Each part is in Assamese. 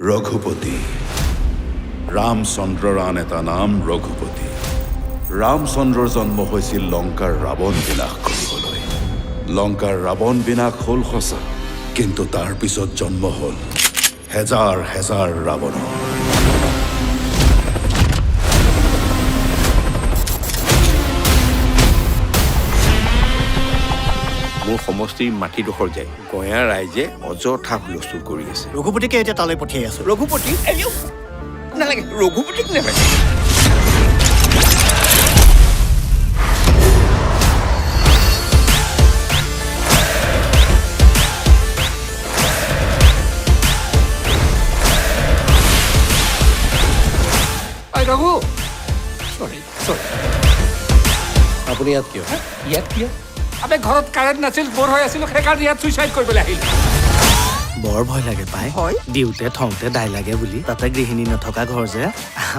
ৰঘুপতি ৰামচন্দ্ৰৰ আন এটা নাম ৰঘুপতি ৰামচন্দ্ৰৰ জন্ম হৈছিল লংকাৰ ৰাৱণ বিনাশ কৰিবলৈ লংকাৰ ৰাৱণ বিনাশ হ'ল সঁচা কিন্তু তাৰ পিছত জন্ম হ'ল হেজাৰ হেজাৰ ৰাৱণ মোৰ সমষ্টিৰ মাটিডোখৰ যায় গঞা ৰাইজে অযথা হুলস্থুল কৰি আছে ৰঘুপতিকে এতিয়া তালৈ পঠিয়াই আছো ৰঘুপতি নালাগে ৰঘুপতিক নালাগে ৰঘু চৰি আপুনি ইয়াত কিয় ইয়াত কিয় আবে ঘৰত কাৰেণ্ট নাছিল বৰ হৈ আছিলো সেইকাৰণে ইয়াত চুইচাইড কৰিবলৈ আহিল বৰ ভয় লাগে পাই দিওঁতে থওঁতে দাই লাগে বুলি তাতে গৃহিণী নথকা ঘৰ যে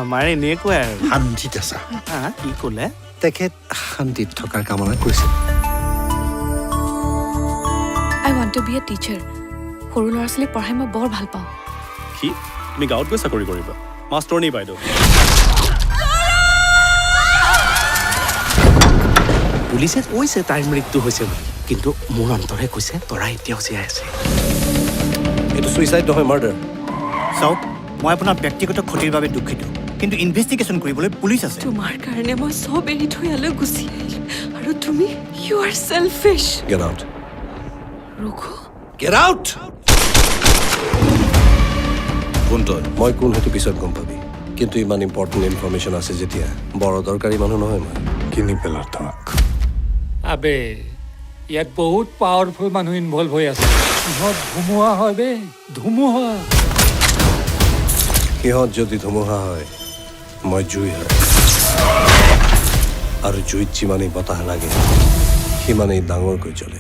আমাৰ এনেকুৱাই আৰু শান্তিত আছা কি ক'লে তেখেত শান্তিত থকাৰ কামনা কৰিছে I want to be a teacher. সৰু ল'ৰা ছোৱালীক পঢ়াই মই বৰ ভাল পাওঁ কি তুমি গাঁৱত গৈ চাকৰি কৰিবা মাষ্টৰনী বাইদেউ পুলিচে কৈছে তাইৰ মৃত্যু হৈছে বুলি কিন্তু মোৰ অন্তৰে কৈছে তৰা এতিয়াও জীয়াই আছে এইটো ছুইচাইড নহয় মাৰ্ডাৰ চাওক মই আপোনাৰ ব্যক্তিগত ক্ষতিৰ বাবে দুখিত কিন্তু ইনভেষ্টিগেশ্যন কৰিবলৈ পুলিচ আছে তোমাৰ কাৰণে মই চব এৰি থৈ ইয়ালৈ গুচি আহিলো আৰু তুমি you are selfish get out Raghu get out কোন তই মই কোন সেইটো পিছত গম পাবি কিন্তু ইমান ইম্পৰ্টেণ্ট ইনফৰমেশ্যন আছে যেতিয়া বৰ দৰকাৰী মানুহ নহয় মই কিনি পেলাৰ তোমাক আবে ইয়াত বহুত পাৱাৰফুল মানুহ ইনভলভ হৈ আছে সিহঁত ধুমুহা হয় বে ধুমুহা সিহঁত যদি ধুমুহা হয় মই জুই হয় আৰু জুইত যিমানেই বতাহ লাগে সিমানেই ডাঙৰকৈ জ্বলে